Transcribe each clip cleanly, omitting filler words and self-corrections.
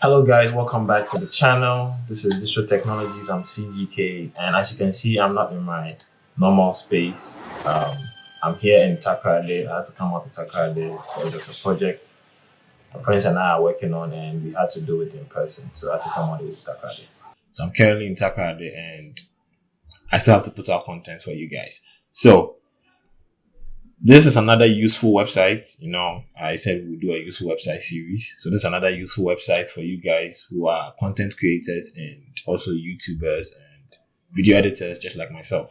Hello guys, welcome back to the channel. This is Distro Technologies. I'm CGK, and as you can see, I'm not in my normal space. I'm here in Takrade. I had to come out to Takrade. There's a project my friends and I are working on, and we had to do it in person. So I had to come out with Takrade. So I'm currently in Takrade, and I still have to put out content for you guys. So this is another useful website. I said we'll do a useful website series. So this is another useful website for you guys who are content creators and also YouTubers and video editors just like myself.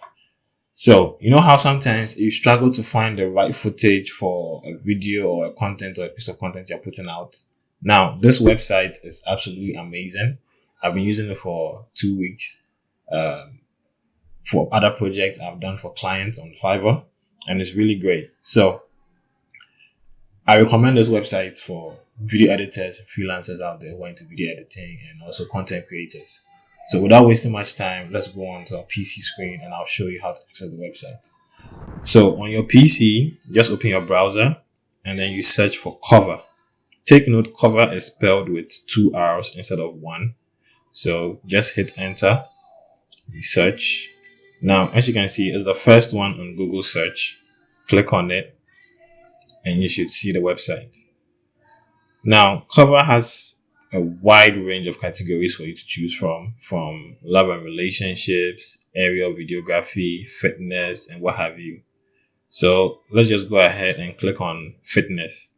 So, you know how sometimes you struggle to find the right footage for a video or a content or a piece of content you're putting out. Now, this website is absolutely amazing. I've been using it for 2 weeks, for other projects I've done for clients on Fiverr. And it's really great. So I recommend this website for video editors and freelancers out there who are into video editing and also content creators. So without wasting much time, let's go on to our PC screen and I'll show you how to access the website. So on your PC, just open your browser and then you search for cover. Take note, cover is spelled with 2 R's instead of 1. So just hit enter, you search. Now, as you can see, it's the first one on Google search. Click on it and you should see the website. Now, Cover has a wide range of categories for you to choose from love and relationships, aerial videography, fitness, and what have you. So let's just go ahead and click on fitness.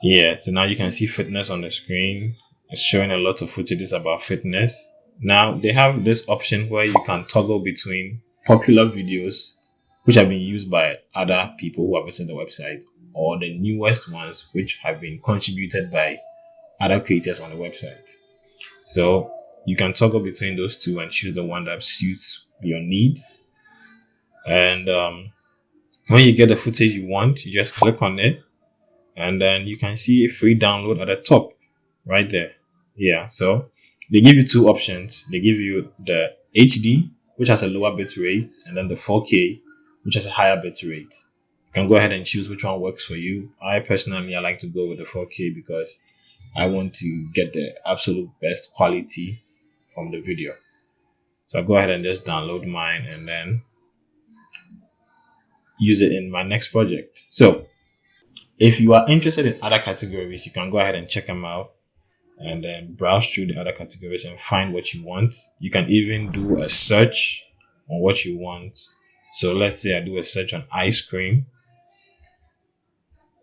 Yeah, so now you can see fitness on the screen. It's showing a lot of footages about fitness. Now, they have this option where you can toggle between popular videos, which have been used by other people who have visited the website, or the newest ones, which have been contributed by other creators on the website. So you can toggle between those two and choose the one that suits your needs. And when you get the footage you want, you just click on it, and then you can see a free download at the top, right there. Yeah, so they give you two options. They give you the HD, which has a lower bit rate, and then the 4K, which has a higher bit rate. You can go ahead and choose which one works for you. I like to go with the 4K because I want to get the absolute best quality from the video. So I'll go ahead and just download mine and then use it in my next project. So if you are interested in other categories, you can go ahead and check them out and then browse through the other categories and find what you want. You can even do a search on what you want. So let's say I do a search on ice cream.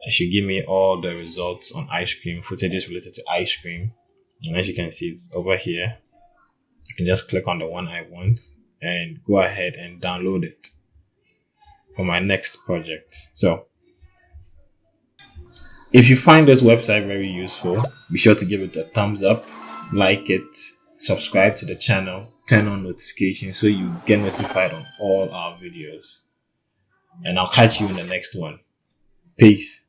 It should give me all the results on ice cream, footages related to ice cream. And as you can see, it's over here. You can just click on the one I want and go ahead and download it for my next project. So if you find this website very useful, be sure to give it a thumbs up, like it, subscribe to the channel, turn on notifications so you get notified on all our videos. And I'll catch you in the next one. Peace.